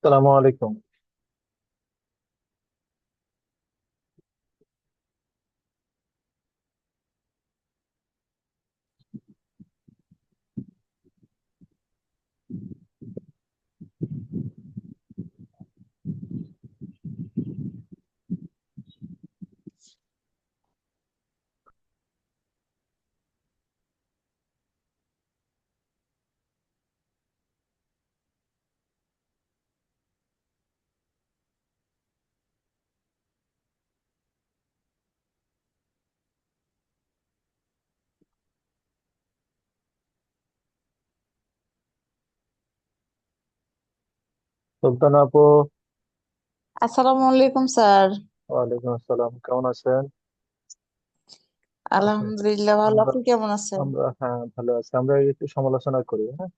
আসসালামু আলাইকুম। সুলতানা আপু, আসসালামু আলাইকুম স্যার। ওয়ালাইকুম আসসালাম। কেমন আছেন? আচ্ছা, আলহামদুলিল্লাহ ভালো, আমরা আপনি কেমন আছেন? আমরা হ্যাঁ, ভালো আছি। আমরা একটু সমালোচনা করি, হ্যাঁ।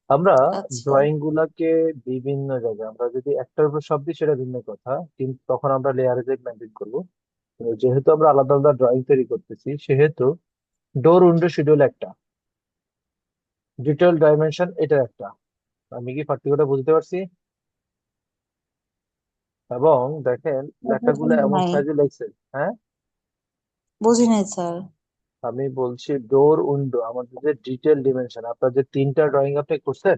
আমরা আচ্ছা। ড্রয়িং গুলাকে বিভিন্ন জায়গায় আমরা যদি একটার উপর সব দিই সেটা ভিন্ন কথা, কিন্তু তখন আমরা লেয়ারে মেনটেন করবো। তো যেহেতু আমরা আলাদা আলাদা ড্রয়িং তৈরি করতেছি, সেহেতু ডোর উইন্ডো শিডিউল একটা, ডিটেল ডাইমেনশন এটা একটা। আমি কি পার্টিকুলার বুঝতে পারছি? এবং দেখেন বুঝি লেখাগুলো এমন নাই। সাইজে লাগছে। হ্যাঁ, বুঝি নাই স্যার। আমি বলছি ডোর উইন্ডো আমাদের যে ডিটেল ডিমেনশন, আপনার যে তিনটা ড্রয়িং আপনি করছেন,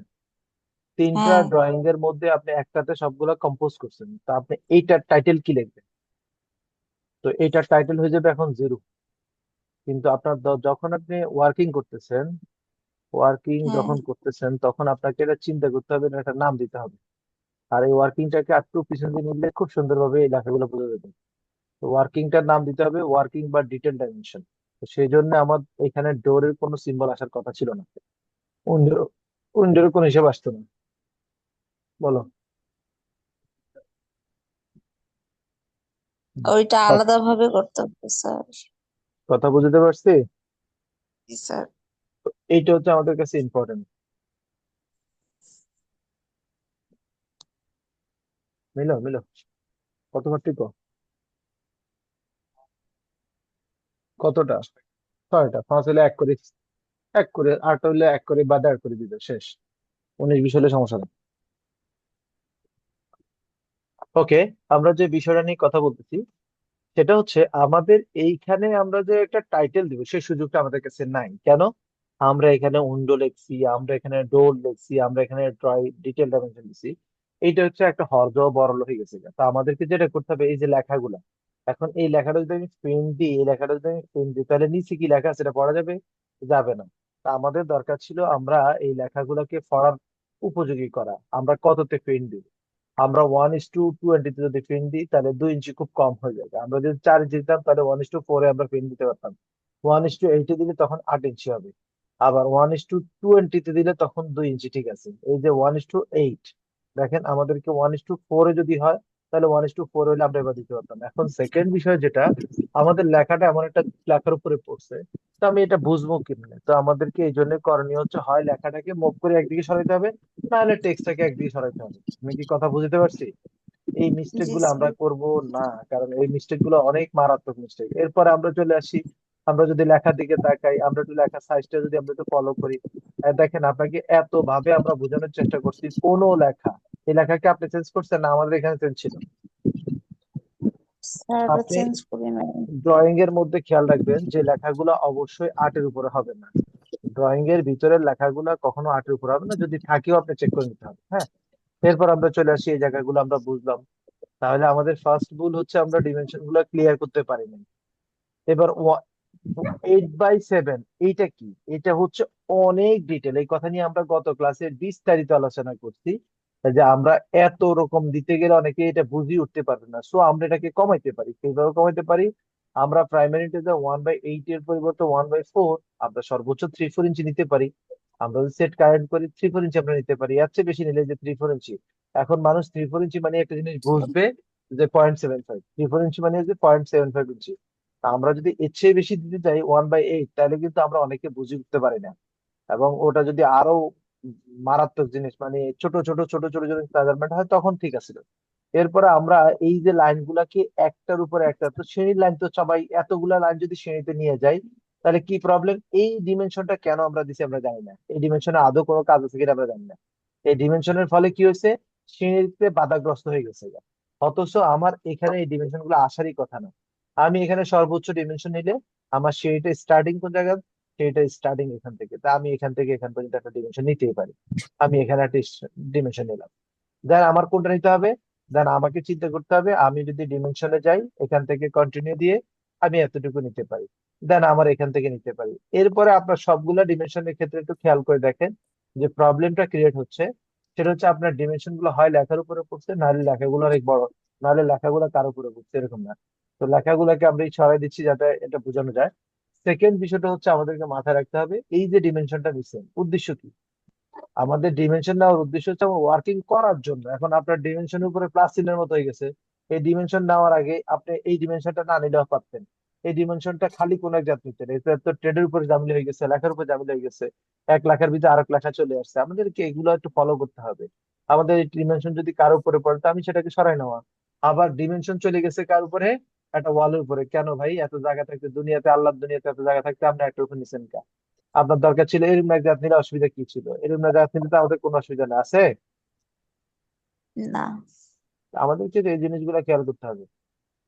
তিনটা হ্যাঁ। ড্রয়িং এর মধ্যে আপনি একটাতে সবগুলো কম্পোজ করছেন, তা আপনি এইটার টাইটেল কি লিখবেন? তো এইটার টাইটেল হয়ে যাবে এখন জিরো। কিন্তু আপনার যখন আপনি ওয়ার্কিং হ্যাঁ। যখন করতেছেন তখন আপনাকে এটা চিন্তা করতে হবে, এটা একটা নাম দিতে হবে। আর এই ওয়ার্কিংটাকে একটু পিছন দিয়ে নিলে খুব সুন্দরভাবে এই লেখাগুলো বোঝা যাবে। তো ওয়ার্কিংটার নাম দিতে হবে ওয়ার্কিং বা ডিটেল ডাইমেনশন। তো সেই জন্য আমার এখানে ডোরের কোনো সিম্বল আসার কথা ছিল না, উইন্ডোর উইন্ডোর কোনো হিসেব আসতো না। বলো। ওইটা ক- আলাদা ভাবে করতে হবে স্যার। কথা বুঝতে পারছি। জি স্যার। এইটা হচ্ছে আমাদের কাছে ইম্পর্টেন্ট। মিলো মিলো, কত পার্থক্য? কতটা? ছয়টা। পাঁচ হলে এক করে, এক করে। আট হলে এক করে বা দেড় করে দিবে, শেষ। 19 20 হলে সমস্যা নেই। ওকে, আমরা যে বিষয়টা নিয়ে কথা বলতেছি সেটা হচ্ছে আমাদের এইখানে আমরা যে একটা টাইটেল দিব সেই সুযোগটা আমাদের কাছে নাই কেন? আমরা এখানে উইন্ডো লিখছি, আমরা এখানে ডোর লিখছি, আমরা এখানে ডিটেল ডাইমেনশন দিছি। এইটা হচ্ছে একটা হরজ বরল হয়ে গেছে। তো আমাদেরকে যেটা করতে হবে, এই যে লেখাগুলা, এখন এই লেখাটা যদি আমি প্রিন্ট দিই, এই লেখাটা যদি আমি প্রিন্ট দিই, তাহলে নিচে কি লেখা আছে সেটা পড়া যাবে? যাবে না। তা আমাদের দরকার ছিল আমরা এই লেখাগুলোকে পড়ার উপযোগী করা। আমরা কততে প্রিন্ট দিব? আমরা 1:20 যদি প্রিন্ট দিই তাহলে 2 ইঞ্চি খুব কম হয়ে যাবে। আমরা যদি 4 ইঞ্চি দিতাম তাহলে 1:4 আমরা প্রিন্ট দিতে পারতাম। 1:8 দিলে তখন 8 ইঞ্চি হবে। আবার 1:20 দিলে তখন 2 ইঞ্চি, ঠিক আছে। এই যে 1:8, দেখেন আমাদেরকে 1:4 যদি হয় তাহলে 1:4 হলে আমরা এবার দিতে পারতাম। এখন সেকেন্ড বিষয় যেটা, আমাদের লেখাটা এমন একটা লেখার উপরে পড়ছে, তো আমি এটা বুঝবো কিভাবে? তো আমাদেরকে এই জন্য করণীয় হচ্ছে হয় লেখাটাকে মুভ করে একদিকে সরাইতে হবে, নাহলে টেক্সটটাকে একদিকে সরাইতে হবে। আমি কি কথা বুঝতে পারছি? এই মিস্টেক জি গুলো আমরা স্যার। করব না, কারণ এই মিস্টেক গুলো অনেক মারাত্মক মিস্টেক। এরপরে আমরা চলে আসি, আমরা যদি লেখার দিকে তাকাই, আমরা একটু লেখার সাইজটা যদি আমরা একটু ফলো করি। দেখেন আপনাকে এত ভাবে আমরা বোঝানোর চেষ্টা করছি, কোনো লেখা, এই লেখাকে আপনি চেঞ্জ করছেন না, আমাদের এখানে চেঞ্জ ছিল। স্যার আপনি চেঞ্জ করি নাই। ড্রয়িং এর মধ্যে খেয়াল রাখবেন যে লেখাগুলো অবশ্যই 8-এর উপরে হবে না। ড্রয়িং এর ভিতরের লেখাগুলো কখনো 8-এর উপরে হবে না, যদি থাকেও আপনি চেক করে নিতে হবে, হ্যাঁ। এরপর আমরা চলে আসি, এই জায়গাগুলো আমরা বুঝলাম। তাহলে আমাদের ফার্স্ট ভুল হচ্ছে আমরা ডিমেনশন গুলো ক্লিয়ার করতে পারিনি। এবার 8/7 এইটা কি? এটা হচ্ছে অনেক ডিটেল। এই কথা নিয়ে আমরা গত ক্লাসে বিস্তারিত আলোচনা করছি, যে আমরা এত রকম দিতে গেলে অনেকে এটা বুঝিয়ে উঠতে পারবে না। সো আমরা এটাকে কমাইতে পারি। কিভাবে কমাইতে পারি? আমরা প্রাইমারিতে যে 1/8 এর পরিবর্তে 1/4, আমরা সর্বোচ্চ 3-4 ইঞ্চি নিতে পারি। আমরা যদি সেট কারেন্ট করি 3-4 ইঞ্চি আমরা নিতে পারি, এর চেয়ে বেশি নিলে যে 3-4 ইঞ্চি। এখন মানুষ 3-4 ইঞ্চি মানে একটা জিনিস বুঝবে, যে 0.75, 3-4 ইঞ্চি মানে যে 0.75 ইঞ্চি। তা আমরা যদি এর চেয়ে বেশি দিতে চাই 1/8, তাহলে কিন্তু আমরা অনেকে বুঝে উঠতে পারি না। এবং ওটা যদি আরো মারাত্মক জিনিস, মানে ছোট ছোট ছোট ছোট যদি মেজারমেন্ট হয় তখন ঠিক আছে। এরপরে আমরা এই যে লাইনগুলাকে একটার উপরে একটা, তো শ্রেণীর লাইন তো সবাই, এতগুলা লাইন যদি শ্রেণীতে নিয়ে যাই তাহলে কি প্রবলেম? এই ডিমেনশনটা কেন আমরা দিছি আমরা জানি না, এই ডিমেনশনে আদৌ কোনো কাজ আছে কিনা আমরা জানি না। এই ডিমেনশনের ফলে কি হয়েছে? সিঁড়িতে বাধাগ্রস্ত হয়ে গেছে গা। অথচ আমার এখানে এই ডিমেনশন গুলো আসারই কথা না। আমি এখানে সর্বোচ্চ ডিমেনশন নিলে আমার সিঁড়িটা স্টার্টিং কোন জায়গায়, সিঁড়িটা স্টার্টিং এখান থেকে, তা আমি এখান থেকে এখান পর্যন্ত একটা ডিমেনশন নিতেই পারি। আমি এখানে একটা ডিমেনশন নিলাম। দেন আমার কোনটা নিতে হবে? দেন আমাকে চিন্তা করতে হবে, আমি যদি ডিমেনশনে যাই এখান থেকে কন্টিনিউ দিয়ে আমি এতটুকু নিতে পারি, দেন আমার এখান থেকে নিতে পারি। এরপরে আপনার সবগুলা ডিমেনশনের ক্ষেত্রে একটু খেয়াল করে দেখেন যে প্রবলেমটা ক্রিয়েট হচ্ছে, সেটা হচ্ছে আপনার ডিমেনশন গুলো হয় লেখার উপরে পড়ছে, নাহলে লেখাগুলো অনেক বড়, নাহলে লেখাগুলো কার উপরে পড়ছে, এরকম না। তো লেখাগুলোকে আমরা এই ছড়াই দিচ্ছি যাতে এটা বোঝানো যায়। সেকেন্ড বিষয়টা হচ্ছে আমাদেরকে মাথায় রাখতে হবে এই যে ডিমেনশনটা নিচ্ছেন উদ্দেশ্য কি। আমাদের ডিমেনশন নেওয়ার উদ্দেশ্য হচ্ছে আমার ওয়ার্কিং করার জন্য। এখন আপনার ডিমেনশনের উপরে প্লাস চিহ্নের মতো হয়ে গেছে, এই ডিমেনশন নেওয়ার আগে আপনি এই ডিমেনশনটা না নিলেও পারতেন। এই ডিমেনশনটা খালি কোন এক জাত নিতেন, এটা তো ট্রেডের উপরে জামিল হয়ে গেছে, লেখার উপর জামিল হয়ে গেছে, এক লেখার ভিতরে আরেক লেখা চলে আসছে। আমাদেরকে এগুলো একটু ফলো করতে হবে। আমাদের এই ডিমেনশন যদি কার উপরে পড়ে তো আমি সেটাকে সরাই নেওয়া। আবার ডিমেনশন চলে গেছে কার উপরে, একটা ওয়ালের উপরে। কেন ভাই, এত জায়গা থাকতে দুনিয়াতে, আল্লাহর দুনিয়াতে এত জায়গা থাকতে আপনি একটা উপর নিছেন কেন? আপনার দরকার ছিল এরকম এক জাত নিলে, অসুবিধা কি ছিল? এরকম এক জাত নিলে তো আমাদের কোনো অসুবিধা নেই, আছে? না আমাদেরকে তো এই জিনিসগুলো খেয়াল করতে হবে।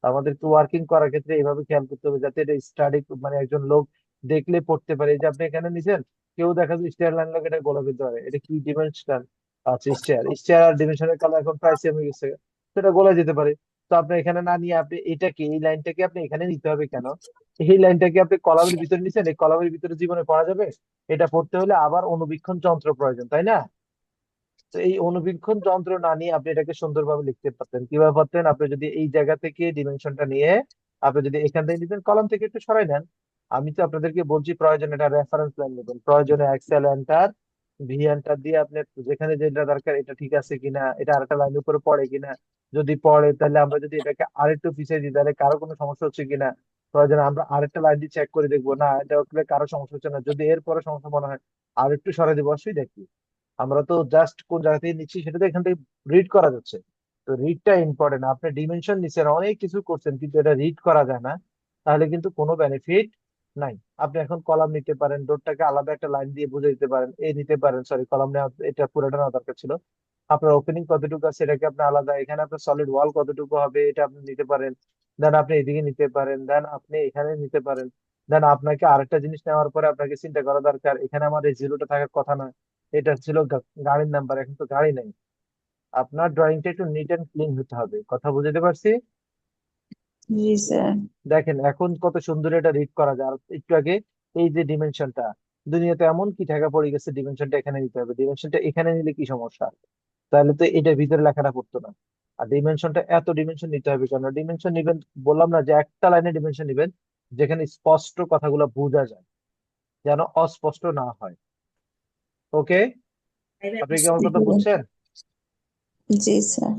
আমাদেরকে ওয়ার্কিং করার ক্ষেত্রে এইভাবে খেয়াল করতে হবে যাতে এটা স্টাডি, মানে একজন লোক দেখলে পড়তে পারে। এই যে আপনি এখানে নিছেন, কেউ দেখা যায় স্টেয়ার লাইন লোক এটা গোলা ফেলতে পারে, এটা কি ডিমেনশন? আচ্ছা, স্টেয়ার, স্টেয়ার আর ডিমেনশনের কালার এখন প্রায় সেম হয়ে গেছে, সেটা গোলা যেতে পারে। তো আপনি এখানে না নিয়ে আপনি এটাকে, এই লাইনটাকে আপনি এখানে নিতে হবে কেন? এই লাইনটাকে আপনি কলামের ভিতরে নিছেন, এই কলামের ভিতরে জীবনে পড়া যাবে? এটা পড়তে হলে আবার অনুবীক্ষণ যন্ত্র প্রয়োজন, তাই না? তো এই অনুবীক্ষণ যন্ত্র না নিয়ে আপনি এটাকে সুন্দরভাবে লিখতে পারতেন। কিভাবে পারতেন? আপনি যদি এই জায়গা থেকে ডিমেনশনটা নিয়ে আপনি যদি এখান থেকে নিতেন, কলাম থেকে একটু সরাই নেন। আমি তো আপনাদেরকে বলছি প্রয়োজনে এটা রেফারেন্স লাইন নেবেন, প্রয়োজনে এক্সেল এন্টার, ভি এন্টার দিয়ে আপনি যেখানে যেটা দরকার এটা ঠিক আছে কিনা, এটা আরেকটা লাইনের উপরে পড়ে কিনা। যদি পড়ে তাহলে আমরা যদি এটাকে আরেকটু পিছিয়ে দিই তাহলে কারো কোনো সমস্যা হচ্ছে কিনা, প্রয়োজনে আমরা আরেকটা লাইন দিয়ে চেক করে দেখবো, না এটা উঠলে কারো সমস্যা হচ্ছে না, যদি এরপরে সমস্যা মনে হয় আরেকটু সরাই দিব, অসুবিধা কি? আমরা তো জাস্ট কোন জায়গা থেকে নিচ্ছি সেটা তো এখান থেকে রিড করা যাচ্ছে। তো রিডটা ইম্পর্টেন্ট। আপনি ডিমেনশন নিচ্ছেন, অনেক কিছু করছেন, কিন্তু এটা রিড করা যায় না, তাহলে কিন্তু কোনো বেনিফিট নাই। আপনি এখন কলাম নিতে পারেন, ডোরটাকে আলাদা একটা লাইন দিয়ে বুঝে দিতে পারেন, এই নিতে পারেন, সরি কলাম নেওয়া এটা পুরোটা নেওয়া দরকার ছিল। আপনার ওপেনিং কতটুকু আছে এটাকে আপনি আলাদা, এখানে আপনার সলিড ওয়াল কতটুকু হবে এটা আপনি নিতে পারেন। দেন আপনি এদিকে নিতে পারেন, দেন আপনি এখানে নিতে পারেন। দেন আপনাকে আরেকটা জিনিস নেওয়ার পরে আপনাকে চিন্তা করা দরকার, এখানে আমার এই জিরোটা থাকার কথা না, এটা ছিল গাড়ির নাম্বার, এখন তো গাড়ি নেই। আপনার ড্রয়িংটা একটু নিট এন্ড ক্লিন হতে হবে, কথা বুঝতে পারছি? জি স্যার। দেখেন এখন কত সুন্দর এটা রিড করা যায়। আর একটু আগে এই যে ডিমেনশনটা, দুনিয়াতে এমন কি ঠেকা পড়ে গেছে, ডিমেনশনটা এখানে নিতে হবে, ডিমেনশনটা এখানে নিলে কি সমস্যা? তাহলে তো এটার ভিতরে লেখাটা পড়তো না। আর ডিমেনশনটা এত ডিমেনশন নিতে হবে কেন? ডিমেনশন নিবেন, বললাম না যে একটা লাইনে ডিমেনশন নিবেন যেখানে স্পষ্ট কথাগুলো বোঝা যায়, যেন অস্পষ্ট না হয়। ওকে, আপনি কি আমার কথা বুঝছেন? জি স্যার।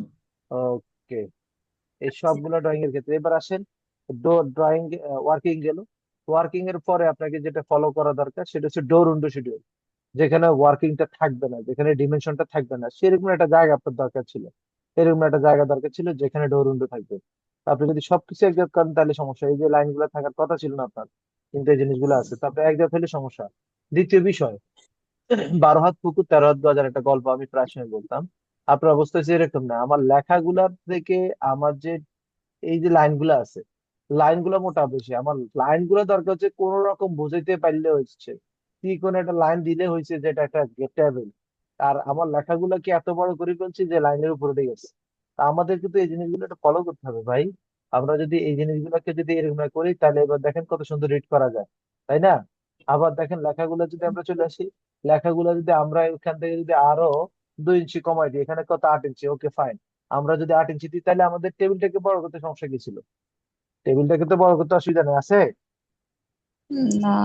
ওকে, এই সবগুলো ড্রয়িং এর ক্ষেত্রে এবার আসেন। ড্রয়িং ওয়ার্কিং গেল, ওয়ার্কিং এর পরে আপনাকে যেটা ফলো করা দরকার সেটা হচ্ছে ডোর উইন্ডো শিডিউল। যেখানে ওয়ার্কিংটা থাকবে না, যেখানে ডিমেনশনটা থাকবে না, সেরকম একটা জায়গা আপনার দরকার ছিল। এরকম একটা জায়গা দরকার ছিল যেখানে ডোর উইন্ডো থাকবে। আপনি যদি সবকিছু একজাত করেন তাহলে সমস্যা, এই যে লাইনগুলো থাকার কথা ছিল না আপনার, কিন্তু এই জিনিসগুলো আছে, তো আপনি একজাত হলে সমস্যা। দ্বিতীয় বিষয়, 12 হাত পুকুর 13 হাত বাজার একটা গল্প আমি প্রায় সময় বলতাম। আপনার অবস্থা হচ্ছে এরকম না, আমার লেখাগুলার থেকে আমার যে এই যে লাইনগুলো আছে, লাইনগুলো মোটা বেশি, আমার লাইনগুলো দরকার হচ্ছে কোন রকম বুঝাইতে পারলে হচ্ছে, কি কোন একটা লাইন দিলে হয়েছে যেটা একটা গেটেবল। আর আমার লেখাগুলো কি এত বড় করে ফেলছি যে লাইনের উপর উঠে গেছে। তা আমাদের কিন্তু এই জিনিসগুলো একটু ফলো করতে হবে ভাই। আমরা যদি এই জিনিসগুলোকে যদি এরকম করি তাহলে এবার দেখেন কত সুন্দর রিড করা যায়, তাই না? আবার দেখেন লেখাগুলো যদি আমরা চলে আসি, লেখাগুলো যদি আমরা এখান থেকে যদি আরো 2 ইঞ্চি কমাই দিই, এখানে কত 8 ইঞ্চি, ওকে ফাইন। আমরা যদি 8 ইঞ্চি দিই তাহলে আমাদের টেবিলটাকে বড় করতে সমস্যা কি ছিল? টেবিলটাকে তো বড় করতে অসুবিধা নেই, আছে? না।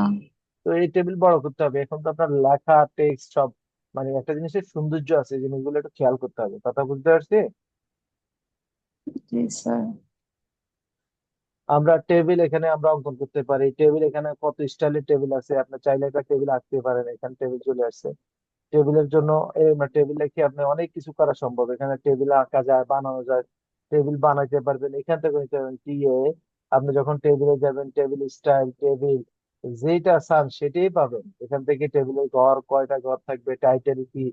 তো এই টেবিল বড় করতে হবে, এখন তো আপনার লেখা টেক্সট সব, মানে একটা জিনিসের সৌন্দর্য আছে, এই জিনিসগুলো একটু খেয়াল করতে হবে, কথা বুঝতে পারছি? জি স্যার। আমরা টেবিল এখানে আমরা অঙ্কন করতে পারি, টেবিল এখানে কত স্টাইলের টেবিল আছে, আপনি চাইলে একটা টেবিল আঁকতে পারেন, এখানে টেবিল চলে আসছে। টেবিলের জন্য টেবিলে কি আপনি অনেক কিছু করা সম্ভব, এখানে টেবিল আঁকা যায়, বানানো যায়, টেবিল বানাইতে পারবেন এখান থেকে নিতে পারবেন আপনি যখন টেবিলে যাবেন টেবিল স্টাইল, টেবিল যেটা চান সেটাই পাবেন এখান থেকে। টেবিলের ঘর কয়টা ঘর থাকবে, টাইটেল কি,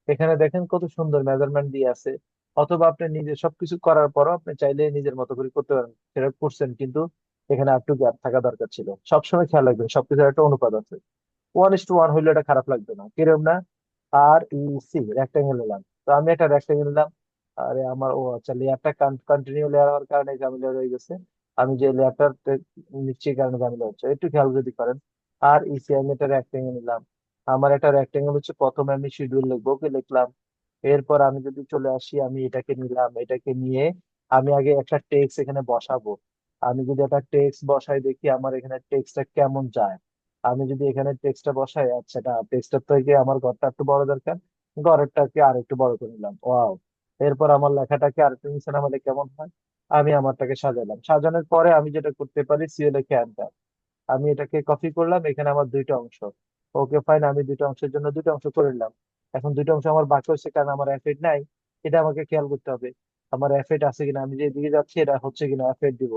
এখানে দেখেন কত সুন্দর মেজারমেন্ট দিয়ে আছে। অথবা আপনি নিজে সবকিছু করার পরও আপনি চাইলে নিজের মতো করে করতে পারেন, সেটা করছেন, কিন্তু এখানে একটু গ্যাপ থাকা দরকার ছিল। সবসময় খেয়াল রাখবেন সবকিছুর একটা অনুপাত আছে। 1:1 হইলে এটা খারাপ লাগবে না, কিরম না? আর ই সি রেক্টাঙ্গেল নিলাম, তো আমি একটা রেক্টাঙ্গেল নিলাম। আরে আমার, ও আচ্ছা, লেয়ারটা কন্টিনিউ লেয়ার হওয়ার কারণে ঝামেলা রয়ে গেছে। আমি যে লেয়ারটা নিচ্ছি এই কারণে ঝামেলা হচ্ছে, একটু খেয়াল যদি করেন। আর ইসি আমি একটা রেক্টাঙ্গেল নিলাম। আমার একটা রেক্টাঙ্গেল হচ্ছে, প্রথমে আমি শিডিউল লিখবো, ওকে লিখলাম। এরপর আমি যদি চলে আসি, আমি এটাকে নিলাম, এটাকে নিয়ে আমি আগে একটা টেক্সট এখানে বসাবো। আমি যদি একটা টেক্সট বসাই, দেখি আমার এখানে টেক্সটটা কেমন যায়। আমি যদি এখানে টেক্সটটা বসাই, আচ্ছা, টেক্সটার থেকে আমার ঘরটা একটু বড় দরকার, ঘরেরটাকে আর একটু বড় করে নিলাম, ওয়াও। এরপর আমার লেখাটাকে আর একটু নিচে নামালে কেমন হয়? আমি আমারটাকে সাজালাম, সাজানোর পরে আমি যেটা করতে পারি, সিও লিখে আনতাম। আমি এটাকে কপি করলাম, এখানে আমার দুইটা অংশ। ওকে ফাইন, আমি দুইটা অংশের জন্য দুইটা অংশ করে নিলাম। এখন দুইটা অংশ আমার বাকি হচ্ছে, কারণ আমার অ্যাফেট নাই। এটা আমাকে খেয়াল করতে হবে, আমার অ্যাফেট আছে কিনা, আমি যে দিকে যাচ্ছি এটা হচ্ছে কিনা, অ্যাফেট দিব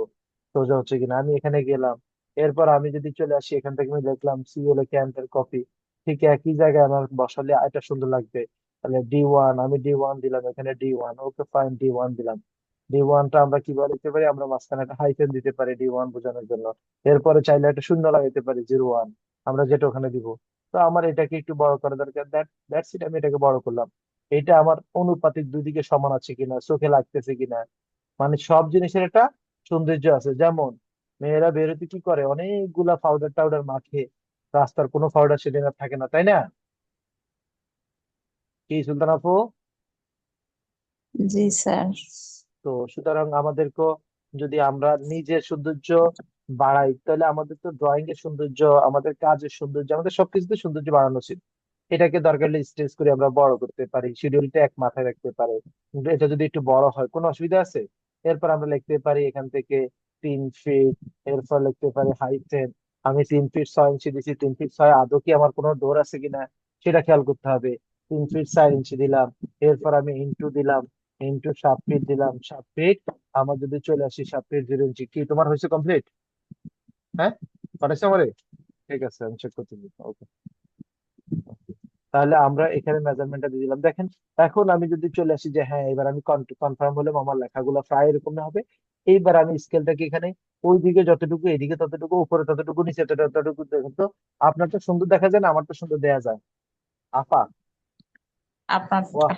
সোজা হচ্ছে কিনা। আমি এখানে গেলাম। এরপর আমি যদি চলে আসি, এখান থেকে আমি লিখলাম সিও লিখে এন্টার, কপি। ঠিক একই জায়গায় আমার বসালে এটা সুন্দর লাগবে। তাহলে D1, আমি D1 দিলাম, এখানে D1, ওকে ফাইন, D1 দিলাম। D1টা আমরা কিভাবে লিখতে পারি, আমরা মাঝখানে একটা হাইফেন দিতে পারি D1 বোঝানোর জন্য। এরপরে চাইলে একটা শূন্য লাগাইতে পারি, 0-1, আমরা যেটা ওখানে দিব। তো আমার এটাকে একটু বড় করা দরকার, দ্যাটস ইট, আমি এটাকে বড় করলাম। এটা আমার অনুপাতিক দুই দিকে সমান আছে কিনা, চোখে লাগতেছে কিনা, মানে সব জিনিসের একটা সৌন্দর্য আছে। যেমন মেয়েরা বেরোতে কি করে, অনেকগুলা পাউডার টাউডার মাখে, রাস্তার কোনো পাউডার সেদিন আর থাকে না, তাই না? কি সুলতান আপু? জি স্যার। তো সুতরাং আমাদেরকে, যদি আমরা নিজের সৌন্দর্য বাড়াই, তাহলে আমাদের তো ড্রয়িং এর সৌন্দর্য, আমাদের কাজের সৌন্দর্য, আমাদের সবকিছুতে সৌন্দর্য বাড়ানো উচিত। এটাকে দরকার হলে স্ট্রেস করে আমরা বড় করতে পারি, শিডিউলটা এক মাথায় রাখতে পারে, কিন্তু এটা যদি একটু বড় হয় কোনো অসুবিধা আছে? এরপর আমরা লিখতে পারি এখান থেকে 3 ফিট। এরপর লিখতে পারি হাইটেন, আমি 3 ফিট 6 ইঞ্চি দিচ্ছি, 3 ফিট 6 আদৌ কি আমার কোনো ডোর আছে কিনা সেটা খেয়াল করতে হবে। 3 ফিট 4 ইঞ্চি দিলাম। এরপর আমি ইন্টু দিলাম, ইন্টু 7 ফিট দিলাম, 7 ফিট। আমার যদি চলে আসি 7 ফিট 0 ইঞ্চি, কি তোমার হয়েছে কমপ্লিট? হ্যাঁ, পাঠাচ্ছে আমারে? ঠিক আছে, আমি চেক করতে দিই, ওকে। তাহলে আমরা এখানে মেজারমেন্টটা দিয়ে দিলাম, দেখেন। এখন আমি যদি চলে আসি যে হ্যাঁ, এবার আমি কনফার্ম হলাম আমার লেখাগুলো প্রায় এরকম হবে। এইবার আমি স্কেলটাকে এখানে ওই দিকে যতটুকু, এদিকে ততটুকু, উপরে ততটুকু, নিচে ততটুকু দেখুন তো। আপনার তো সুন্দর দেখা যায় না, আমার তো সুন্দর দেয়া যায়? আফা, আপনারটা। ওয়াহ,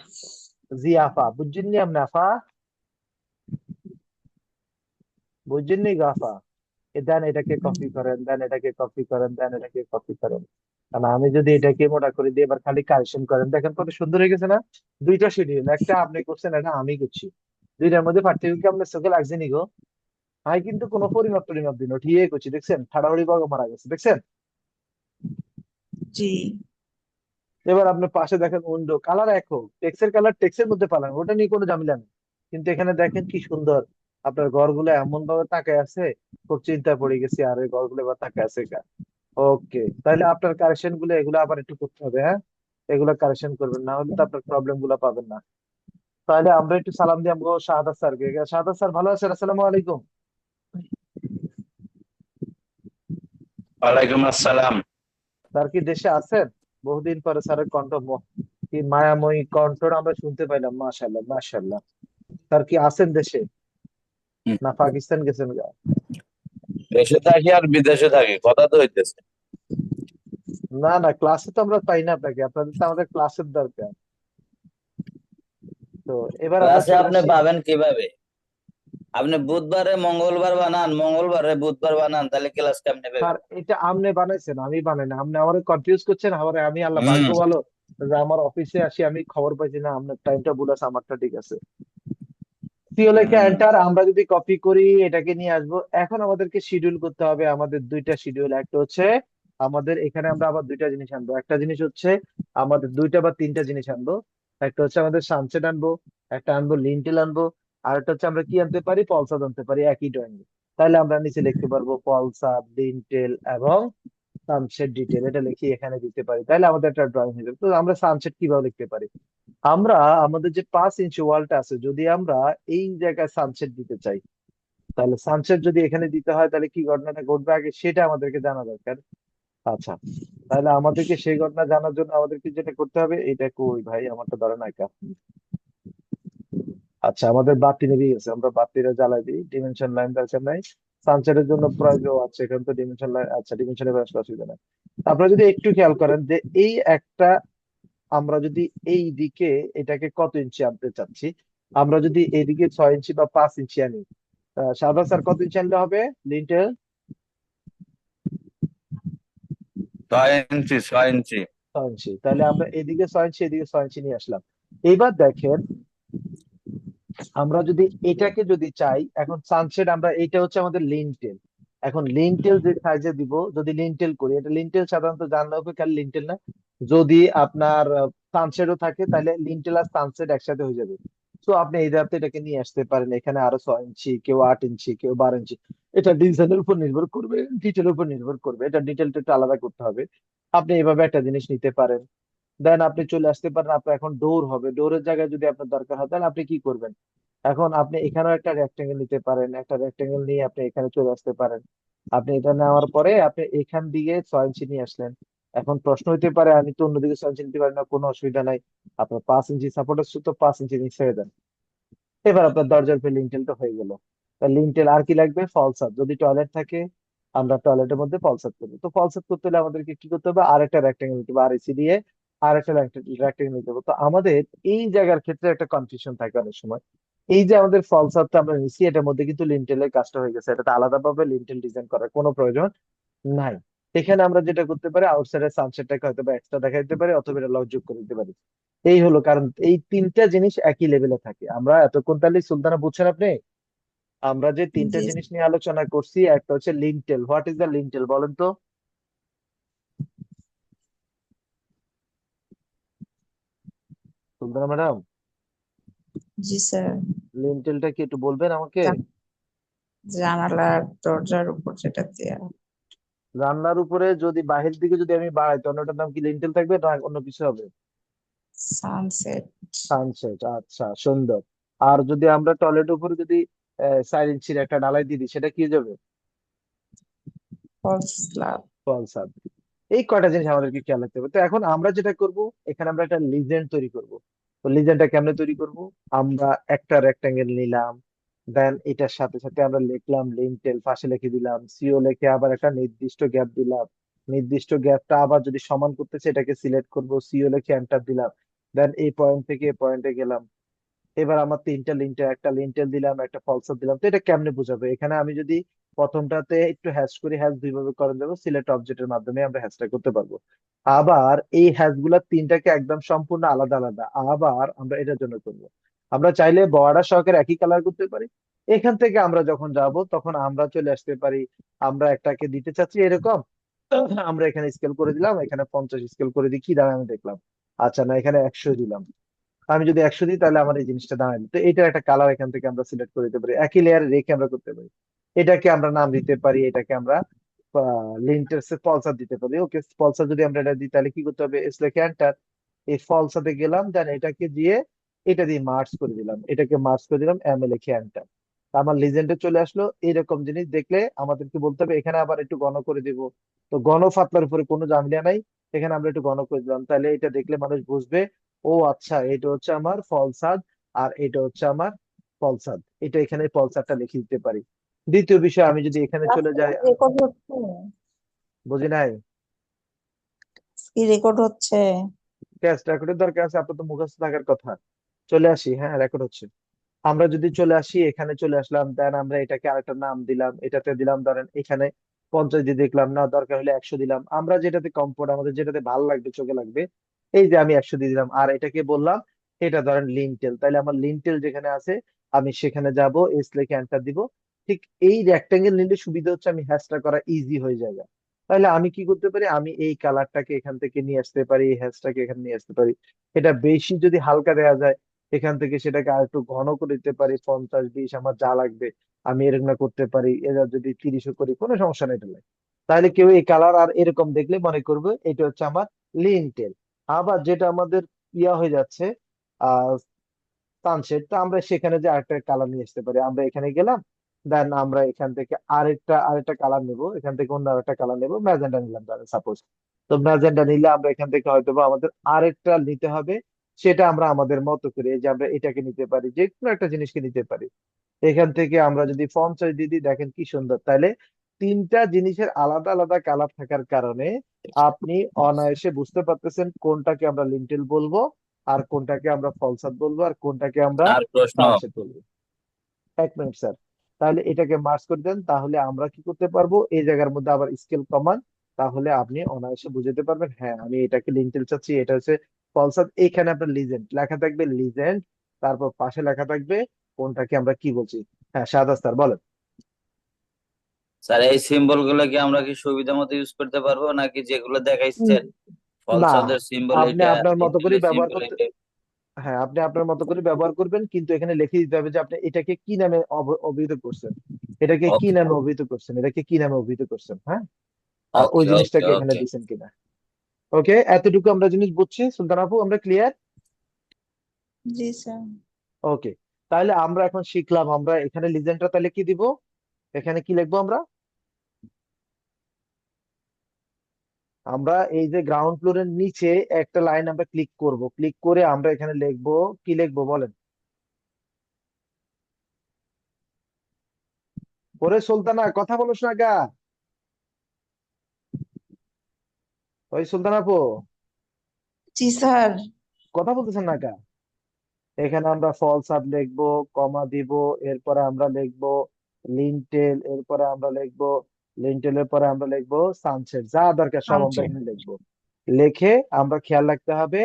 জি আফা, বুঝছেননি আপনি আফা? বুঝছেননি গো আফা? দেন এটাকে কপি করেন, দেন এটাকে কপি করেন, দেন এটাকে কপি করেন। কারণ আমি যদি এটাকে মোটা করে দিয়ে এবার খালি কারেকশন করেন, দেখেন কত সুন্দর হয়ে গেছে না? দুইটা শিডিউল, একটা আপনি করছেন, একটা আমি করছি। দুইটার মধ্যে পার্থক্য কি আপনার চোখে লাগছে নি গো? আমি কিন্তু কোনো পরিমাপ টরিমাপ দিন ঠিক করছি, দেখছেন? ঠাড়াহুড়ি বর্গ মারা গেছে, দেখছেন? জি। এবার আপনার পাশে দেখেন উইন্ডো কালার একো, টেক্সের কালার টেক্সের মধ্যে পালান, ওটা নিয়ে কোনো ঝামেলা নেই। কিন্তু এখানে দেখেন কি সুন্দর, আপনার ঘরগুলো এমন ভাবে তাকায় আছে, খুব চিন্তা পড়ে গেছি, আর ওই ঘরগুলো এবার তাকায় আছে। ওকে, তাহলে আপনার কারেকশন গুলো এগুলো আবার একটু করতে হবে, হ্যাঁ। এগুলো কারেকশন করবেন, না হলে তো আপনার প্রবলেম গুলো পাবেন না। তাহলে আমরা একটু সালাম দিয়ে আমগো শাহাদাত স্যারকে। শাহাদাত স্যার ভালো আছেন? আসসালামু আলাইকুম। ওয়ালাইকুম আসসালাম। স্যার কি দেশে আছেন? বহুদিন পরে স্যারের কণ্ঠ, কি মায়াময়ী কণ্ঠটা আমরা শুনতে পাইলাম, মাশাআল্লাহ মাশাআল্লাহ। স্যার কি আছেন দেশে, হুম, না পাকিস্তান গেছেন গা? দেশে থাকি আর বিদেশে থাকি, কথা তো হইতেছে। না না, ক্লাসে তো আমরা পাই না আপনাকে, আপনাদের তো আমাদের ক্লাসের দরকার। তো এবার আমরা ক্লাসে চলে আপনি আসি। পাবেন কিভাবে? আপনি বুধবারে মঙ্গলবার বানান, মঙ্গলবারে বুধবার বানান, তাহলে ক্লাস কেমনে স্যার পাবেন? এটা আপনি বানাইছেন, আমি বানাই না, আপনি আমার কনফিউজ করছেন আমার। আমি আল্লাহ ভাগ্য হম। ভালো যে আমার অফিসে আসি, আমি খবর পাইছি না আপনার টাইমটা ভুল আছে, আমারটা ঠিক আছে। সিও লেখে হম। এন্টার, আমরা যদি কপি করি এটাকে নিয়ে আসবো। এখন আমাদেরকে শিডিউল করতে হবে, আমাদের দুইটা শিডিউল। একটা হচ্ছে আমাদের এখানে আমরা আবার দুইটা জিনিস আনবো, একটা জিনিস হচ্ছে আমাদের দুইটা বা তিনটা জিনিস আনবো। একটা হচ্ছে আমাদের সানসেট আনবো, একটা আনবো লিন্টেল আনবো, আর একটা হচ্ছে আমরা কি আনতে পারি, পলসাদ আনতে পারি একই ড্রয়িং। তাহলে আমরা নিচে লিখতে পারবো পলসাদ, লিন্টেল এবং সানসেট ডিটেল, এটা লিখে এখানে দিতে পারি, তাহলে আমাদের একটা ড্রয়িং হয়ে যাবে। তো আমরা সানসেট কিভাবে লিখতে পারি? আমরা আমাদের যে 5 ইঞ্চি ওয়ালটা আছে, যদি আমরা এই জায়গায় সানসেট দিতে চাই, তাহলে সানসেট যদি এখানে দিতে হয়, তাহলে কি ঘটনাটা ঘটবে আগে সেটা আমাদেরকে জানা দরকার। আচ্ছা, তাহলে আমাদেরকে সেই ঘটনা জানার জন্য আমাদেরকে যেটা করতে হবে, এটা কই ভাই, আমারটা ধরে না একা। আচ্ছা, আমাদের বাতি নিভে গেছে, আমরা বাতিটা জ্বালাই দিই। ডিমেনশন লাইন দরকার নাই। সানসেটের জন্য প্রয়োজন আছে, এখানে তো ডিমেনশন লাইন, আচ্ছা ডিমেনশনে আসলে অসুবিধা নাই। আপনারা যদি একটু খেয়াল করেন যে এই একটা, আমরা যদি এই দিকে এটাকে কত ইঞ্চি আনতে চাচ্ছি, আমরা যদি এইদিকে 6 ইঞ্চি বা 5 ইঞ্চি আনি, শাহবাজ স্যার কত ইঞ্চি আনলে হবে লিন্টেল? 6 ইঞ্চি, 6 ইঞ্চি। 6 ইঞ্চি, তাহলে আমরা এদিকে 6 ইঞ্চি, এদিকে 6 ইঞ্চি নিয়ে আসলাম। এবার দেখেন, আমরা যদি এটাকে যদি চাই, এখন সানসেট আমরা, এটা হচ্ছে আমাদের লিন্টেল। এখন লিন্টেল যে সাইজে দিব, যদি লিন্টেল করি, এটা লিন্টেল সাধারণত জানলা হবে, খালি লিন্টেল না, যদি আপনার সানসেটও থাকে তাহলে লিন্টেল আর সানসেট একসাথে হয়ে যাবে। তো আপনি এই ধাপে এটাকে নিয়ে আসতে পারেন, এখানে আরো 6 ইঞ্চি, কেউ 8 ইঞ্চি, কেউ 12 ইঞ্চি। এটা ডিজাইনের উপর নির্ভর করবে, ডিটেলের উপর নির্ভর করবে, এটা ডিটেলটা একটু আলাদা করতে হবে। আপনি এভাবে একটা জিনিস নিতে পারেন। দেন আপনি চলে আসতে পারেন, আপনার এখন ডোর হবে, ডোরের জায়গায় যদি আপনার দরকার হয় তাহলে আপনি কি করবেন, এখন আপনি এখানেও একটা রেক্টেঙ্গেল নিতে পারেন, একটা রেক্টেঙ্গেল নিয়ে আপনি এখানে চলে আসতে পারেন। আপনি এটা নেওয়ার পরে আপনি এখান দিকে 6 ইঞ্চি নিয়ে আসলেন। এখন প্রশ্ন হইতে পারে আমি তো অন্যদিকে 6 ইঞ্চি নিতে পারি না, কোনো অসুবিধা নাই, আপনার 5 ইঞ্চি সাপোর্ট আছে তো 5 ইঞ্চি নিয়ে ছেড়ে দেন। এবার আপনার দরজার উপরে লিন্টেলটা হয়ে গেল। লিন্টেল আর কি লাগবে, ফলসাদ, যদি টয়লেট থাকে আমরা টয়লেটের মধ্যে ফলসাদ করবো। তো ফলসাদ করতে হলে আমাদেরকে কি করতে হবে, আর একটা রেক্টেঙ্গেল নিতে হবে, আর এসি দিয়ে আর একটা রেক্টেঙ্গেল নিতে হবে। তো আমাদের এই জায়গার ক্ষেত্রে একটা কনফিউশন থাকে অনেক সময়। এই যে আমাদের ফলসাদটা আমরা নিচ্ছি, এটার মধ্যে কিন্তু লিন্টেলের কাজটা হয়ে গেছে, এটাতে আলাদাভাবে লিন্টেল ডিজাইন করার কোনো প্রয়োজন নাই। এখানে আমরা যেটা করতে পারি, আউটসাইডের সানসেটটাকে হয়তো বা এক্সট্রা দেখা দিতে পারি, অথবা এটা লস যোগ করে দিতে পারি। এই হলো কারণ, এই তিনটা জিনিস একই লেভেলে থাকে। আমরা এতক্ষণ তাহলে সুলতানা বুঝছেন আপনি, আমরা যে তিনটা জি জিনিস নিয়ে আলোচনা করছি, একটা হচ্ছে lintel. What is the lintel বলেন তো সুলতানা ম্যাডাম, জি স্যার। লিন্টেলটা কি একটু বলবেন আমাকে? জানালার দরজার উপর যেটা দেয়া। রান্নার উপরে যদি বাহির দিকে যদি আমি বাড়াই, তাহলে ওটার নাম কি লিন্টেল থাকবে না অন্য কিছু হবে? সানসেট। সানসেট, আচ্ছা সুন্দর। আর যদি আমরা টয়লেটের উপরে যদি 4 ইঞ্চির একটা ঢালাই দিয়ে দিই, সেটা কি হয়ে যাবে? False slab. ফলসাদ। এই কয়টা জিনিস আমাদেরকে খেয়াল রাখতে হবে। তো এখন আমরা যেটা করব, এখানে আমরা একটা লিজেন্ড তৈরি করব। তো লিজেন্ডটা কেমনে তৈরি করব, আমরা একটা রেক্টাঙ্গেল নিলাম, দেন এটার সাথে সাথে আমরা লিখলাম লিন্টেল, পাশে লিখে দিলাম সিও, লিখে আবার একটা নির্দিষ্ট গ্যাপ দিলাম। নির্দিষ্ট গ্যাপটা আবার যদি সমান করতেছে এটাকে সিলেক্ট করব, সিও লিখে এন্টার দিলাম। দেন এই পয়েন্ট থেকে এই পয়েন্টে গেলাম। এবার আমার তিনটা লিন্টেল, একটা লিন্টেল দিলাম, একটা ফলসাদ দিলাম। তো এটা কেমনে বোঝাবো, এখানে আমি যদি প্রথমটাতে একটু হ্যাশ করি, হ্যাশ দুই ভাবে করা যাবে, সিলেক্ট অবজেক্টের মাধ্যমে আমরা হ্যাশটা করতে পারবো। আবার এই হ্যাশ গুলা তিনটাকে একদম সম্পূর্ণ আলাদা আলাদা, আবার আমরা এটার জন্য করবো, আমরা চাইলে বর্ডার সহকারে একই কালার করতে পারি। এখান থেকে আমরা যখন যাব তখন আমরা চলে আসতে পারি, আমরা একটাকে দিতে চাচ্ছি এরকম, আমরা এখানে স্কেল করে দিলাম, এখানে 50 স্কেল করে দিই, কি দাঁড়ায় আমি দেখলাম, আচ্ছা না এখানে 100 দিলাম। আমি যদি 100 দিই তাহলে আমার এই জিনিসটা দাঁড়ায়, তো এটার একটা কালার এখান থেকে আমরা সিলেক্ট করে দিতে পারি, একই লেয়ারে রেখে আমরা করতে পারি। এটাকে আমরা নাম দিতে পারি, এটাকে আমরা লিন্টার পলসার দিতে পারি। ওকে, পলসার যদি আমরা এটা দিই তাহলে কি করতে হবে, এস লিখে এন্টার। এই ফলসাতে গেলাম, দেন এটাকে দিয়ে এটা দিয়ে মার্চ করে দিলাম, এটাকে মার্চ করে দিলাম, এম এ লিখে এন্টার। আমার লিজেন্ডে চলে আসলো। এরকম জিনিস দেখলে আমাদেরকে বলতে হবে, এখানে আবার একটু ঘন করে দিব। তো ঘন ফাতলার উপরে কোনো ঝামেলা নাই, এখানে আমরা একটু ঘন করে দিলাম, তাহলে এটা দেখলে মানুষ বুঝবে, ও আচ্ছা এটা হচ্ছে আমার ফলসাদ, আর এটা হচ্ছে আমার ফলসাদ, এটা এখানে ফলসাদটা লিখে দিতে পারি। দ্বিতীয় বিষয়, আমি যদি এখানে চলে যাই, রেকর্ড হচ্ছে? বুঝি নাই, কি রেকর্ড হচ্ছে? ক্যাশ রেকর্ডের দরকার আছে, আপনার তো মুখস্থ থাকার কথা। চলে আসি, হ্যাঁ রেকর্ড হচ্ছে। আমরা যদি চলে আসি, এখানে চলে আসলাম, দেন আমরা এটাকে আরেকটা নাম দিলাম, এটাতে দিলাম ধরেন এখানে 50 দিয়ে দেখলাম না, দরকার হলে 100 দিলাম, আমরা যেটাতে কমফোর্ট, আমাদের যেটাতে ভালো লাগবে, চোখে লাগবে, এই যে আমি 100 দিয়ে দিলাম। আর এটাকে বললাম এটা ধরেন লিনটেল, তাইলে আমার লিনটেল যেখানে আছে আমি সেখানে যাব, এস লিখে এন্টার দিব। ঠিক এই রেক্টাঙ্গেল নিলে সুবিধা হচ্ছে আমি হ্যাশটা করা ইজি হয়ে যায়। তাহলে আমি কি করতে পারি, আমি এই কালারটাকে এখান থেকে নিয়ে আসতে পারি, এই হ্যাশটাকে এখানে নিয়ে আসতে পারি। এটা বেশি যদি হালকা দেওয়া যায়, এখান থেকে সেটাকে আর একটু ঘন করে দিতে পারি, 50 20 আমার যা লাগবে আমি এরকম না করতে পারি, এরা যদি 30 করি কোনো সমস্যা নেই তাহলে। তাহলে কেউ এই কালার আর এরকম দেখলে মনে করবে এটা হচ্ছে আমার লিনটেল। আবার যেটা আমাদের ইয়া হয়ে যাচ্ছে আহ সানসেট, তো আমরা সেখানে যে আরেকটা কালার নিয়ে আসতে পারি, আমরা এখানে গেলাম, দেন আমরা এখান থেকে আরেকটা কালার নেব, এখান থেকে অন্য আরেকটা কালার নেব, ম্যাজেন্ডা নিলাম সাপোজ। তো ম্যাজেন্ডা নিলে আমরা এখান থেকে হয়তো বা আমাদের আরেকটা নিতে হবে, সেটা আমরা আমাদের মতো করে, এই যে আমরা এটাকে নিতে পারি, যে কোনো একটা জিনিসকে নিতে পারি। এখান থেকে আমরা যদি ফন্ট সাইজ দিয়ে দিই, দেখেন কি সুন্দর। তাহলে তিনটা জিনিসের আলাদা আলাদা কালার থাকার কারণে আপনি অনায়াসে বুঝতে পারতেছেন কোনটাকে আমরা লিন্টেল বলবো, আর কোনটাকে আমরা ফলসাদ বলবো, আর কোনটাকে আমরা আর প্রশ্ন, সানসেট বলবো। 1 মিনিট স্যার। তাহলে এটাকে মার্চ করে দেন, তাহলে আমরা কি করতে পারবো, এই জায়গার মধ্যে আবার স্কেল কমান, তাহলে আপনি অনায়াসে বুঝতে পারবেন, হ্যাঁ আমি এটাকে লিন্টেল চাচ্ছি, এটা হচ্ছে ফলসাদ। এখানে আপনার লিজেন্ড লেখা থাকবে, লিজেন্ড, তারপর পাশে লেখা থাকবে কোনটাকে আমরা কি বলছি। হ্যাঁ শাহাদাত স্যার বলেন। স্যার এই সিম্বল গুলো কি আমরা কি সুবিধা মতো ইউজ করতে পারবো, নাকি যেগুলো দেখাইছেন না, ফলসাদের সিম্বল আপনি এটা, আপনার মতো করে লিন্টেলের ব্যবহার সিম্বল করতে, এটা? হ্যাঁ আপনি আপনার মতো করে ব্যবহার করবেন, কিন্তু এখানে লিখে দিতে হবে যে আপনি এটাকে কি নামে অভিহিত করছেন, এটাকে কি ওকে, নামে অভিহিত করছেন, এটাকে কি নামে অভিহিত করছেন, হ্যাঁ, আর ওই ওকে, ওকে, জিনিসটাকে এখানে ওকে। দিচ্ছেন কিনা। ওকে, এতটুকু আমরা জিনিস বুঝছি সুলতান আপু, আমরা ক্লিয়ার। জি স্যার। ওকে, তাহলে আমরা এখন শিখলাম, আমরা এখানে লিজেন্ডটা তাহলে কি দিব, এখানে কি লিখবো আমরা। আমরা এই যে গ্রাউন্ড ফ্লোরের নিচে একটা লাইন আমরা ক্লিক করব, ক্লিক করে আমরা এখানে লিখবো, কি লিখবো বলেন। ওরে সুলতানা কথা বলোস না গা, ওই সুলতান আপু জি স্যার। কথা বলতেছেন না গা। এখানে আমরা ফল সাব লিখবো, কমা দিব, এরপরে আমরা লিখবো লিন্টেল, এরপরে আমরা লিখবো লিন্টেলের পরে আমরা লিখবো সানসেট, যা দরকার সব আমরা আচ্ছা। এখানে লিখবো। লিখে আমরা খেয়াল রাখতে হবে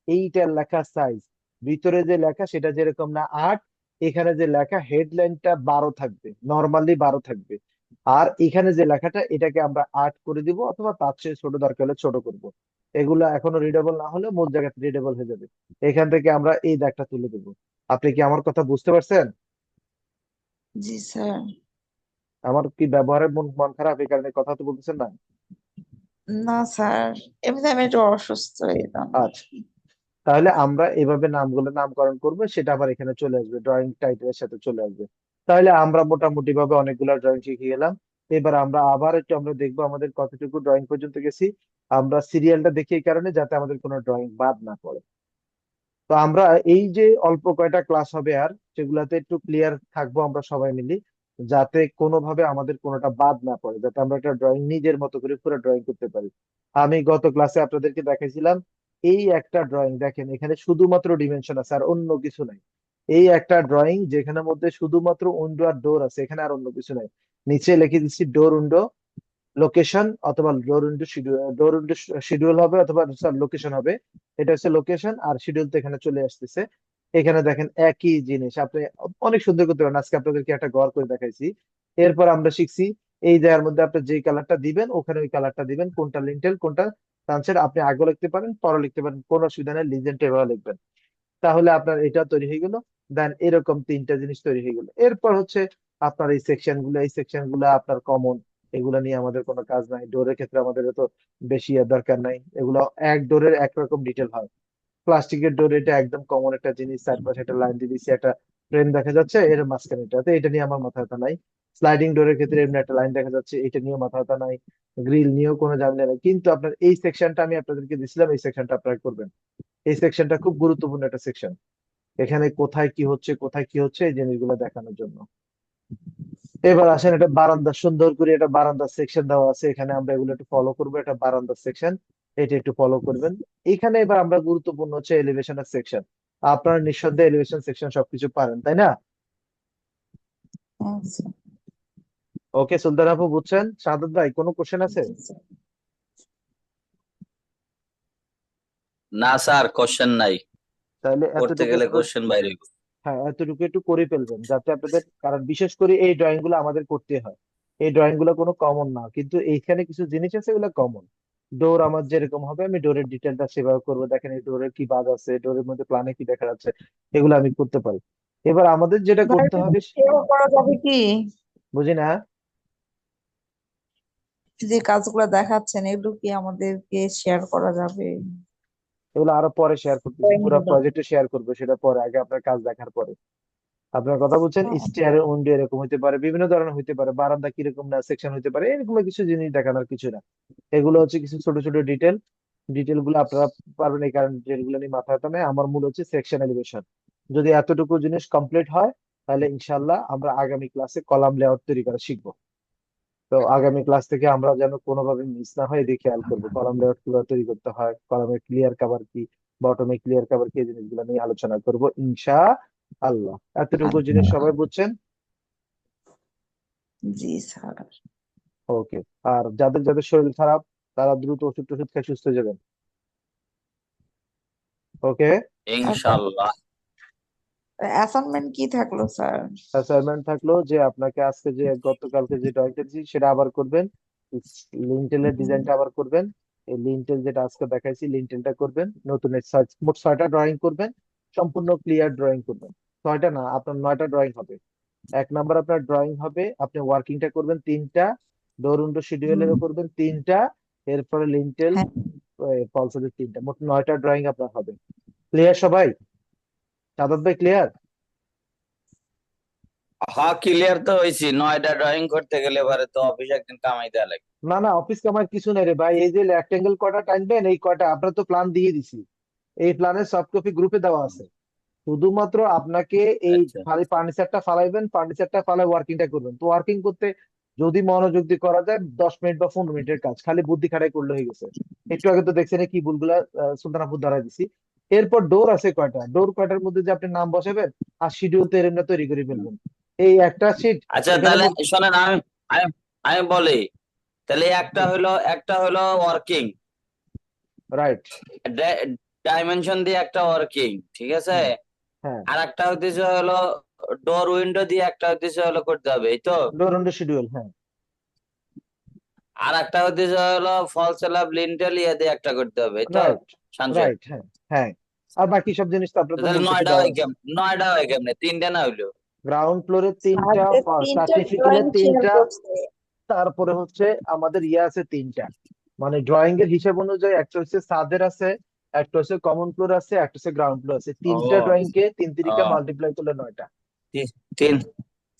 এইটার লেখা সাইজ, ভিতরে যে লেখা সেটা যেরকম না 8, এখানে যে লেখা হেডলাইনটা 12 থাকবে, নর্মালি 12 থাকবে, আর এখানে যে লেখাটা এটাকে আমরা 8 করে দিব, অথবা তার চেয়ে ছোট দরকার হলে ছোট করব। এগুলো এখনো রিডেবল না হলে মূল জায়গাতে রিডেবল হয়ে যাবে। এখান থেকে আমরা এই দাগটা তুলে দেবো। আপনি কি আমার কথা বুঝতে পারছেন? জি স্যার। আমার কি ব্যবহারের মন মন খারাপ এই কারণে কথা তো বলতেছেন না? না স্যার, এমনিতে আমি একটু অসুস্থ এই জন্য আর আচ্ছা, কি। তাহলে আমরা এভাবে নামগুলো নামকরণ করবো, সেটা আবার এখানে চলে আসবে, ড্রয়িং টাইটেলের সাথে চলে আসবে। তাহলে আমরা মোটামুটি ভাবে অনেকগুলো ড্রয়িং শিখে গেলাম। এবার আমরা আবার একটু আমরা দেখবো আমাদের কতটুকু ড্রয়িং পর্যন্ত গেছি। আমরা সিরিয়ালটা দেখি এই কারণে যাতে আমাদের কোনো ড্রয়িং বাদ না পড়ে। তো আমরা এই যে অল্প কয়টা ক্লাস হবে আর সেগুলাতে একটু ক্লিয়ার থাকবো আমরা সবাই মিলে, যাতে কোনোভাবে আমাদের কোনোটা বাদ না পড়ে, যাতে আমরা একটা ড্রয়িং নিজের মতো করে পুরো ড্রয়িং করতে পারি। আমি গত ক্লাসে আপনাদেরকে দেখাইছিলাম, এই একটা ড্রয়িং দেখেন, এখানে শুধুমাত্র ডিমেনশন আছে আর অন্য কিছু নাই। এই একটা ড্রয়িং যেখানে মধ্যে শুধুমাত্র উইন্ডো আর ডোর আছে, এখানে আর অন্য কিছু নাই। নিচে লিখে দিচ্ছি ডোর উইন্ডো লোকেশন, অথবা ডোর উইন্ডো শিডিউল হবে, অথবা লোকেশন হবে। এটা হচ্ছে লোকেশন, আর শিডিউল তো এখানে চলে আসতেছে। এখানে দেখেন একই জিনিস আপনি অনেক সুন্দর করতে পারেন, আজকে আপনাদেরকে একটা ঘর করে দেখাইছি। এরপর আমরা শিখছি এই জায়গার মধ্যে আপনি যে কালারটা দিবেন ওখানে ওই কালারটা দিবেন, কোনটা লিন্টেল কোনটা সানসেট, আপনি আগে লিখতে পারেন পরে লিখতে পারেন, কোনো অসুবিধা নেই, লিজেন্ড এভাবে লিখবেন। তাহলে আপনার এটা তৈরি হয়ে গেল। দেন এরকম তিনটা জিনিস তৈরি হয়ে গেল। এরপর হচ্ছে আপনার এই সেকশন গুলো আপনার কমন, এগুলো নিয়ে আমাদের কোনো কাজ নাই। ডোরের ক্ষেত্রে আমাদের তো বেশি আর দরকার নাই, এগুলো এক ডোরের একরকম ডিটেল হয়। প্লাস্টিকের ডোর এটা একদম কমন একটা জিনিস, চারপাশে একটা লাইন দিয়ে দিচ্ছি, একটা ফ্রেম দেখা যাচ্ছে এর মাঝখানে এটাতে, এটা নিয়ে আমার মাথা ব্যথা নাই। স্লাইডিং ডোরের ক্ষেত্রে এমনি একটা লাইন দেখা যাচ্ছে, এটা নিয়েও মাথা ব্যথা নাই। গ্রিল নিয়েও কোনো ঝামেলা নাই, কিন্তু আপনার এই সেকশনটা আমি আপনাদেরকে দিছিলাম, এই সেকশনটা আপনারা করবেন। এই সেকশনটা খুব গুরুত্বপূর্ণ একটা সেকশন, এখানে কোথায় কি হচ্ছে কোথায় কি হচ্ছে এই জিনিসগুলো দেখানোর জন্য। এবার আসেন, এটা বারান্দা, সুন্দর করে এটা বারান্দার সেকশন দেওয়া আছে, এখানে আমরা এগুলো একটু ফলো করবো, এটা বারান্দার সেকশন, এটা একটু ফলো করবেন। এখানে এবার আমরা গুরুত্বপূর্ণ হচ্ছে এলিভেশনের সেকশন। আপনারা নিঃসন্দেহে এলিভেশন সেকশন সবকিছু পারেন তাই না? আচ্ছা। ওকে সুলতান আপু বুঝছেন, সাদত ভাই কোনো কোশ্চেন আছে? জি স্যার। না স্যার, কোশ্চেন নাই, তাহলে করতে এতটুকু গেলে একটু, কোশ্চেন বাইরে। হ্যাঁ এতটুকু একটু করে ফেলবেন যাতে আপনাদের, কারণ বিশেষ করে এই ড্রয়িং গুলো আমাদের করতে হয়। এই ড্রয়িং গুলো কোনো কমন না, কিন্তু এইখানে কিছু জিনিস আছে এগুলো কমন। ডোর আমার যেরকম হবে আমি ডোরের ডিটেলটা সেভাবে করবো, দেখেন এই ডোরের কি বাজ আছে, ডোরের মধ্যে প্ল্যানে কি দেখা যাচ্ছে, এগুলো আমি করতে পারি। এবার আমাদের যেটা ভাই, করতে হবে, সেও করা যাবে কি? বুঝি না। যে কাজগুলো দেখাচ্ছেন এগুলো কি আমাদেরকে শেয়ার করা যাবে? এগুলো আরো পরে শেয়ার করতেছি, ড্রয়িং পুরো গুলো। প্রজেক্টে শেয়ার করবো, সেটা পরে, আগে আপনার কাজ দেখার পরে। আপনার কথা বলছেন স্টেয়ারের উইন্ডো এরকম হতে পারে, বিভিন্ন ধরনের হতে পারে, বারান্দা কিরকম না সেকশন হতে পারে, এরকম কিছু জিনিস দেখানোর কিছু না। এগুলো হচ্ছে কিছু ছোট ছোট ডিটেল, ডিটেল গুলো আপনারা পারবেন, এই কারণে ডিটেল গুলো নিয়ে মাথা ব্যথা নেই। আমার মূল হচ্ছে সেকশন এলিভেশন। যদি এতটুকু জিনিস কমপ্লিট হয় তাহলে ইনশাল্লাহ আমরা আগামী ক্লাসে কলাম লেআউট তৈরি করা শিখবো। তো আগামী ক্লাস থেকে আমরা যেন কোনোভাবে মিস না হয় এদিকে খেয়াল করবো, কলাম লেআউট কিভাবে তৈরি করতে হয়, কলামের ক্লিয়ার কভার কি, বটমে ক্লিয়ার কভার কি, এই জিনিসগুলো নিয়ে আলোচনা করব ইনশা আল্লাহ। এতটুকু জিনিস সবাই বুঝছেন? জি স্যার। ওকে। আর যাদের যাদের শরীর খারাপ তারা দ্রুত ওষুধ টষুধ খেয়ে সুস্থ হয়ে যাবেন। ওকে। ইনশাল্লাহ। অ্যাসাইনমেন্ট কি থাকলো স্যার? অ্যাসাইনমেন্ট থাকলো যে আপনাকে আজকে যে গতকালকে যে ড্রয়িংটা দিয়েছি সেটা আবার করবেন, লিন্টেলের ডিজাইনটা আবার করবেন। এই লিন্টেল যেটা আজকে দেখাইছি লিন্টেলটা করবেন, নতুন মোট 6টা ড্রয়িং করবেন, সম্পূর্ণ ক্লিয়ার ড্রয়িং করবেন। 6টা না, আপনার 9টা ড্রয়িং হবে। 1 নাম্বার আপনার ড্রয়িং হবে, আপনি ওয়ার্কিংটা করবেন 3টা, ডোর উইন্ডো শিডিউলেরও করবেন 3টা, এরপরে লিন্টেল হ্যাঁ ফলসের 3টা, মোট 9টা ড্রয়িং আপনার হবে। ক্লিয়ার সবাই? সাদাত ভাই ক্লিয়ার? হ্যাঁ, ক্লিয়ার তো হয়েছি। 9টা ড্রয়িং করতে গেলে এবারে তো অফিস একদিন কামাই দেওয়া লাগবে। না না, অফিস কামার কিছু নেই রে ভাই, এই যে রেক্টেঙ্গেল কয়টা টানবেন এই কয়টা, আপনার তো প্ল্যান দিয়ে দিছি, এই প্ল্যানের সফট কপি গ্রুপে দেওয়া আছে। শুধুমাত্র আপনাকে এই আচ্ছা খালি ফার্নিচারটা ফালাইবেন, ফার্নিচারটা ফালাই ওয়ার্কিংটা করবেন। তো ওয়ার্কিং করতে যদি মনোযোগ দিয়ে করা যায় 10 মিনিট বা 15 মিনিটের কাজ, খালি বুদ্ধি খাটাই করলে হয়ে গেছে। একটু আগে তো দেখছেন এই কি ভুলগুলা সুলতানাপুর ধরাই দিছি। এরপর ডোর আছে কয়টা, ডোর কয়টার মধ্যে যে আপনি নাম বসাবেন আর শিডিউল তো এরমনি তৈরি করে ফেলবেন। এই একটা শিট আচ্ছা, এখানে তাহলে শোনেন, আমি আমি বলি, তাহলে একটা হলো ওয়ার্কিং, রাইট। ডাইমেনশন দিয়ে একটা ওয়ার্কিং, ঠিক আছে। হ্যাঁ, আর একটা হইতেছে হলো ডোর উইন্ডো দিয়ে একটা হইতেছে হলো করতে হবে, এই তো। ডোর অন শিডিউল, হ্যাঁ। আর একটা হইতেছে হলো ফল স্ল্যাব লিন্টেল ইয়ে দিয়ে একটা করতে হবে, এই তো। Right, sunset. রাইট, হ্যাঁ। হ্যাঁ, আর বাকি সব জিনিস তো আপনার তো তাহলে মূল কপি 9টা দেওয়া হয় আছে। কেমন? 9টা হয় কেমনে? 3টে না হইলো? গ্রাউন্ড ফ্লোরে স্যার 3টা, যে তিনটা সার্টিফিকেটে ড্রয়িং শেয়ার 3টা, করছে। তারপরে হচ্ছে আমাদের ইয়ে আছে 3টা। মানে ড্রয়িং এর হিসাব অনুযায়ী একটা হচ্ছে ছাদের আছে, একটা হচ্ছে কমন ফ্লোর আছে, একটা হচ্ছে গ্রাউন্ড ফ্লোর আছে। 3টা ও, ড্রয়িং কে 3 3 ও, মাল্টিপ্লাই করলে 9টা। তিন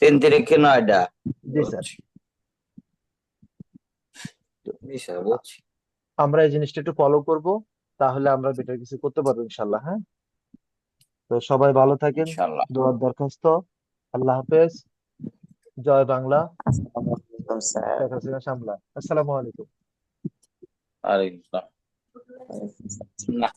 3 3 9টা। জি স্যার। বুঝছি, বুঝছি। আমরা এই জিনিসটা একটু ফলো করব, তাহলে আমরা বেটার কিছু করতে পারবো ইনশাল্লাহ। হ্যাঁ, তো সবাই ভালো থাকেন, ইনশাল্লাহ। দোয়ার দরখাস্ত। আল্লাহ হাফেজ। জয় বাংলা। আসসালামু আলাইকুম স্যার। শেখ হাসিনা সামলা। আসসালামু আলাইকুম। আলাইকুম আসসালাম। ওয়ালাইকুম আসসালাম। না।